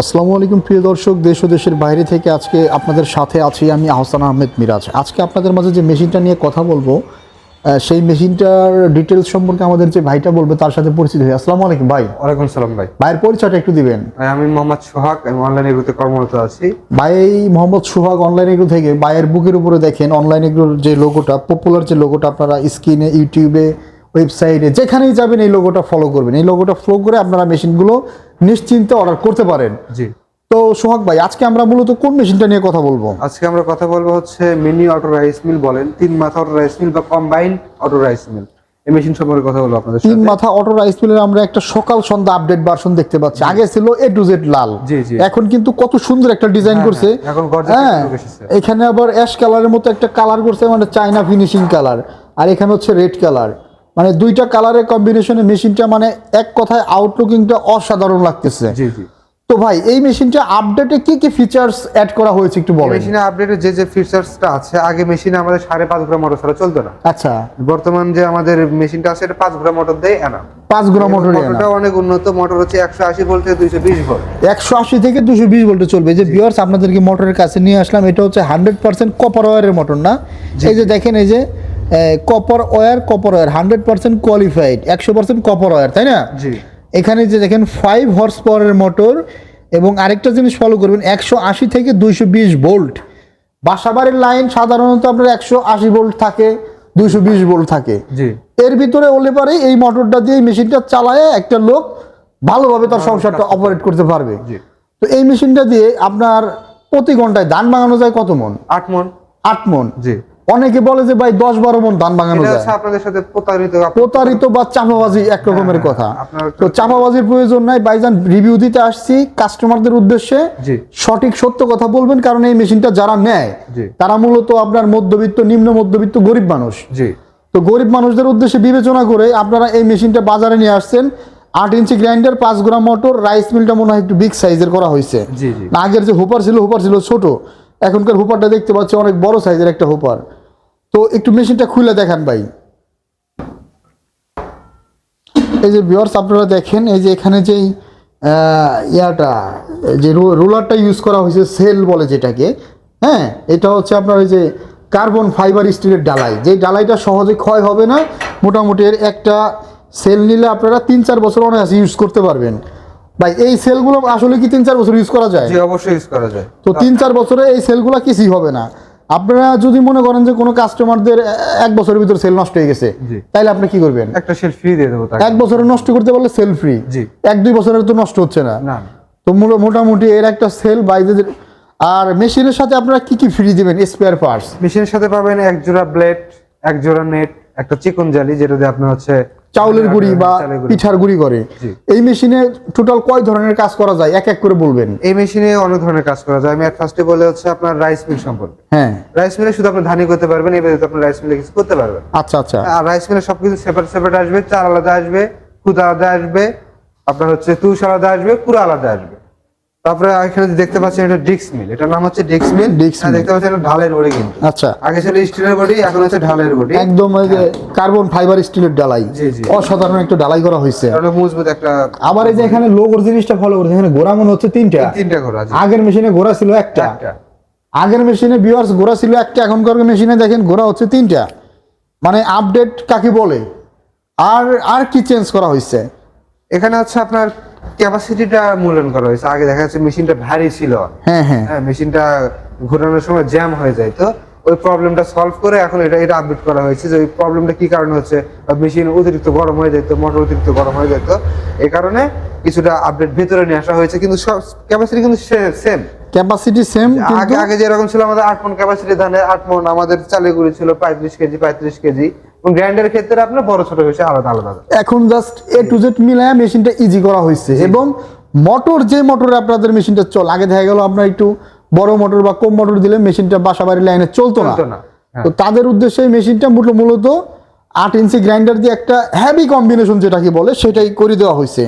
আসসালামু আলাইকুম প্রিয় দর্শক, দেশ ও দেশের বাইরে থেকে আজকে আপনাদের সাথে আছি আমি আহসান আহমেদ মিরাজ। আজকে আপনাদের মাঝে যে মেশিনটা নিয়ে কথা বলবো সেই মেশিনটার ডিটেলস সম্পর্কে আমাদের যে ভাইটা বলবে তার সাথে পরিচিত হই। আসসালামু আলাইকুম ভাই। ওয়ালাইকুম সালাম ভাই। ভাইয়ের পরিচয়টা একটু দিবেন। ভাই আমি মোহাম্মদ সোহাগ, আমি অনলাইন এগ্রোতে কর্মরত আছি। ভাই মোহাম্মদ সুহাগ অনলাইন এগ্রো থেকে ভাইয়ের বুকের উপরে দেখেন অনলাইন এগ্রোর যে লোগোটা, পপুলার যে লোগোটা, আপনারা স্ক্রিনে, ইউটিউবে, ওয়েবসাইটে যেখানেই যাবেন এই লোগোটা ফলো করবেন। এই লোগোটা ফলো করে আপনারা মেশিনগুলো নিশ্চিন্তে অর্ডার করতে পারেন। জি, তো সোহাগ ভাই, আজকে আমরা মূলত কোন মেশিনটা নিয়ে কথা বলবো? আজকে আমরা কথা বলবো হচ্ছে মিনি অটো রাইস মিল, বলেন তিন মাথা অটো রাইস মিল বা কম্বাইন্ড অটো রাইস মিল, এই মেশিন সম্পর্কে কথা বলবো আপনাদের তিন সাথে। মাথা অটো রাইস মিলের আমরা একটা সকাল সন্ধ্যা আপডেট ভার্সন দেখতে পাচ্ছি। আগে ছিল এ টু জেড লাল, জি, জি। এখন কিন্তু কত সুন্দর একটা ডিজাইন হ্যাঁ, করছে। হ্যাঁ, এখন গর্জিয়াস হ্যাঁ, একটা look এসেছে। এখানে আবার অ্যাশ কালারের মতো একটা কালার করছে, মানে চাইনা ফিনিশিং কালার, আর এখানে হচ্ছে রেড কালার। মানে দুইটা কালারের কম্বিনেশনে মেশিনটা, মানে এক কথায় আউটলুকিংটা অসাধারণ লাগতেছে। জি, জি। তো ভাই, এই মেশিনটা আপডেটে কি কি ফিচার্স অ্যাড করা হয়েছে একটু বলেন। মেশিনে আপডেটে যে ফিচার্সটা আছে, আগে মেশিনে আমাদের 5.5 গ্রাম মোটর ছাড়া চলতো না। আচ্ছা, বর্তমান যে আমাদের মেশিনটা আছে এটা 5 গ্রাম মোটর দিয়ে আনা। 5 গ্রাম মোটর। মোটরটা অনেক উন্নত মোটর, হচ্ছে 180 ভোল্ট থেকে 220 ভোল্ট। 180 থেকে 220 ভোল্টে চলবে। যে ভিউয়ার্স, আপনাদেরকে মোটরের কাছে নিয়ে আসলাম, এটা হচ্ছে 100% কপার ওয়্যারের মোটর না। এই যে দেখেন, এই যে copper wire 100% qualified, 100% copper wire, তাই না? জি, এখানে যে দেখেন 5 হর্স পাওয়ারের মোটর। এবং আরেকটা জিনিস ফলো করবেন, 180 থেকে 220 ভোল্ট। বাসাবাড়ির লাইন সাধারণত আপনার 180 ভোল্ট থাকে, 220 ভোল্ট থাকে। জি। এর ভিতরে হলে পারে এই মোটরটা দিয়ে এই মেশিনটা চালায় একটা লোক ভালোভাবে তার সংসারটা অপারেট করতে পারবে। জি। তো এই মেশিনটা দিয়ে আপনার প্রতি ঘন্টায় ধান ভাঙানো যায় কত মন? 8 মণ। 8 মন। জি। অনেকে বলে যে ভাই 10-12 মন ধান ভাঙানো এটা যায়। হচ্ছে আপনাদের সাথে প্রতারিত বা চাপাবাজি এক রকমের হ্যাঁ, কথা। আপনার তো চাপাবাজির প্রয়োজন নাই ভাইজান, রিভিউ দিতে আসছি কাস্টমারদের উদ্দেশ্যে। জি। সঠিক সত্য কথা বলবেন, কারণ এই মেশিনটা যারা নেয় জি। তারা মূলত আপনার মধ্যবিত্ত, নিম্ন মধ্যবিত্ত, গরিব মানুষ। জি। তো গরিব মানুষদের উদ্দেশ্যে বিবেচনা করে আপনারা এই মেশিনটা বাজারে নিয়ে আসছেন। 8 ইঞ্চি গ্রাইন্ডার, 5 গ্রাম মোটর, রাইস মিলটা মনে হয় একটু বিগ সাইজের করা হয়েছে। জি, জি। আগের যে হুপার ছিল ছোট, এখনকার হুপারটা দেখতে পাচ্ছি অনেক বড় সাইজের একটা হুপার। তো একটু মেশিনটা খুলে দেখান ভাই। এই যে ভিউয়ার্স, আপনারা দেখেন, এই যে এখানে যেই ইয়াটা, যে রোলারটা ইউজ করা হয়েছে, সেল বলে যেটাকে, হ্যাঁ, এটা হচ্ছে আপনার ওই যে কার্বন ফাইবার স্টিলের ডালাই, যে ডালাইটা সহজে ক্ষয় হবে না। মোটামুটি এর একটা সেল নিলে আপনারা 3-4 বছর অনায়াসে ইউজ করতে পারবেন। ভাই, এই সেলগুলো আসলে কি 3-4 বছর ইউজ করা যায়? জি, অবশ্যই ইউজ করা যায়। তো 3-4 বছরে এই সেলগুলো কিছুই হবে না। আপনারা যদি মনে করেন যে কোনো কাস্টমারদের 1 বছরের ভিতরে সেল নষ্ট হয়ে গেছে, জি। তাইলে আপনি কি করবেন? একটা সেল ফ্রি দিয়ে দেবো তাকে। 1 বছরে নষ্ট করতে পারলে সেল ফ্রি। জি। 1-2 বছরের তো নষ্ট হচ্ছে না। না। তো মোটামুটি এর একটা সেল বাইরে। আর মেশিনের সাথে আপনারা কি কি ফ্রি দিবেন? স্পেয়ার পার্টস মেশিনের সাথে পাবেন 1 জোড়া ব্লেড, 1 জোড়া নেট, একটা চিকন জালি, যেটা দিয়ে আপনার হচ্ছে চাউলের গুঁড়ি বা চালের গুঁড়ি। পিঠার গুঁড়ি করে। জি। এই মেশিনে টোটাল কয় ধরনের কাজ করা যায় এক এক করে বলবেন? এই মেশিনে অনেক ধরনের কাজ করা যায়। আমি ফার্স্টে বলে হচ্ছে আপনার রাইস মিল সম্পর্কে। হ্যাঁ, রাইস মিলে শুধু আপনি ধানই করতে পারবেন, এবারে আপনি রাইস মিলে কিছু করতে পারবেন। আচ্ছা আচ্ছা। আর রাইস মিলে সবকিছু সেপারেট আসবে, চাল আলাদা আসবে, খুদ আলাদা আসবে, আপনার হচ্ছে তুষ আলাদা আসবে, পুরো আলাদা আসবে। তারপরে এখানে যে দেখতে পাচ্ছেন, এটা ডিক্স মিল, এটার নাম হচ্ছে ডিক্স মিল। ডিক্স মিল। দেখতে পাচ্ছেন এটা ঢালের বডি, কিন্তু আচ্ছা, আগে ছিল স্টিলের বডি, এখন হচ্ছে ঢালের বডি। একদম ওই যে কার্বন ফাইবার স্টিলের ডালাই। জি, জি। অসাধারণ একটা ডালাই করা হয়েছে। এটা মজবুত একটা। আবার এই যে এখানে লোগোর জিনিসটা ফলো করছে, এখানে ঘোড়া মনে হচ্ছে 3টা। 3টা ঘোড়া। জি। আগের মেশিনে ঘোড়া ছিল একটা। আগের মেশিনে ভিউয়ার্স ঘোড়া ছিল একটা, এখনকার মেশিনে দেখেন ঘোড়া হচ্ছে 3টা। মানে আপডেট কাকে বলে? আর আর কি চেঞ্জ করা হয়েছে? এখানে হচ্ছে আপনার ক্যাপাসিটিটা মূল্যায়ন করা হয়েছে। আগে দেখা যাচ্ছে মেশিনটা ভারী ছিল, হ্যাঁ হ্যাঁ। হ্যাঁ, মেশিনটা ঘোরানোর সময় জ্যাম হয়ে যায়। তো ওই প্রবলেমটা সলভ করে এখন এটা আপডেট করা হয়েছে যে ওই প্রবলেমটা কি কারণে হচ্ছে। মেশিন অতিরিক্ত গরম হয়ে যেত, মোটর অতিরিক্ত গরম হয়ে যেত, এই কারণে কিছুটা আপডেট ভেতরে নিয়ে আসা হয়েছে। কিন্তু সব ক্যাপাসিটি কিন্তু সেম। Capacity same. আগে যেরকম ছিল আমাদের 8 মণ ক্যাপাসিটি ধানে, 8 মণ আমাদের চালের গুঁড়ি ছিল 35 কেজি। এবং গ্রাইন্ডারের ক্ষেত্রে আপনার বড় ছোট হয়েছে আলাদা আলাদা। এখন জাস্ট এ টু জেড মিলায় মেশিনটা ইজি করা হয়েছে। এবং মোটর, যে মোটরে আপনাদের মেশিনটা চল, আগে দেখা গেল আপনার একটু বড় মোটর বা কম মোটর দিলে মেশিনটা বাসা বাড়ির লাইনে চলতো না। হ্যাঁ। তো তাদের উদ্দেশ্যে এই মেশিনটা মূলত 8 ইঞ্চি গ্রাইন্ডার দিয়ে একটা হেভি কম্বিনেশন যেটাকে বলে সেটাই করে দেওয়া হয়েছে।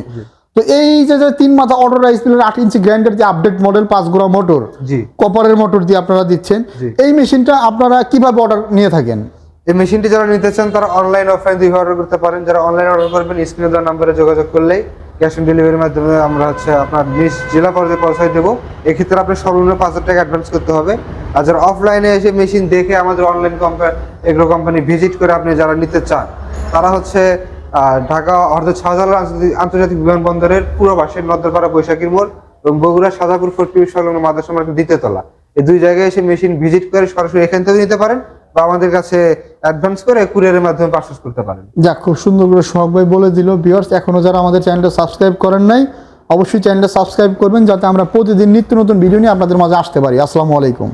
তো এই যে 3 মাথা অটো রাইস মিলের 8 ইঞ্চি গ্রাইন্ডার দিয়ে আপডেট মডেল 5 গ্রাম মোটর, জি, কপারের মোটর দিয়ে আপনারা দিচ্ছেন। জি। এই মেশিনটা আপনারা কিভাবে অর্ডার নিয়ে থাকেন? এই মেশিনটি যারা নিতে চান তারা অনলাইন অফলাইন দুইভাবে অর্ডার করতে পারেন। যারা অনলাইন অর্ডার করবেন, স্ক্রিনে দেওয়া নম্বরে যোগাযোগ করলেই ক্যাশ অন ডেলিভারির মাধ্যমে আমরা হচ্ছে আপনার নিজ জেলা পর্যায়ে পৌঁছায় দেবো। এক্ষেত্রে আপনি সর্বনিম্ন 5,000 টাকা অ্যাডভান্স করতে হবে। আর যারা অফলাইনে এসে মেশিন দেখে আমাদের অনলাইন এগ্রো কোম্পানি ভিজিট করে আপনি যারা নিতে চান, তারা হচ্ছে ঢাকা অর্ধ শাহজালাল আন্তর্জাতিক বিমানবন্দরের পুরো পাশে নদ্দরপাড়া বৈশাখীর মোড় এবং বগুড়া সাজাপুর ফোর্ট সংলগ্ন মাদ্রাসা মার্কেট দ্বিতীয়তলা, এই দুই জায়গায় এসে মেশিন ভিজিট করে সরাসরি এখান থেকে নিতে পারেন বা আমাদের কাছে অ্যাডভান্স করে কুরিয়ারের মাধ্যমে পারচেজ করতে পারেন। যাক, খুব সুন্দর করে সোহাগ ভাই বলে দিল। ভিউয়ার্স, এখনো যারা আমাদের চ্যানেলটা সাবস্ক্রাইব করেন নাই, অবশ্যই চ্যানেলটা সাবস্ক্রাইব করবেন যাতে আমরা প্রতিদিন নিত্য নতুন ভিডিও নিয়ে আপনাদের মাঝে আসতে পারি। আসসালামু আলাইকুম।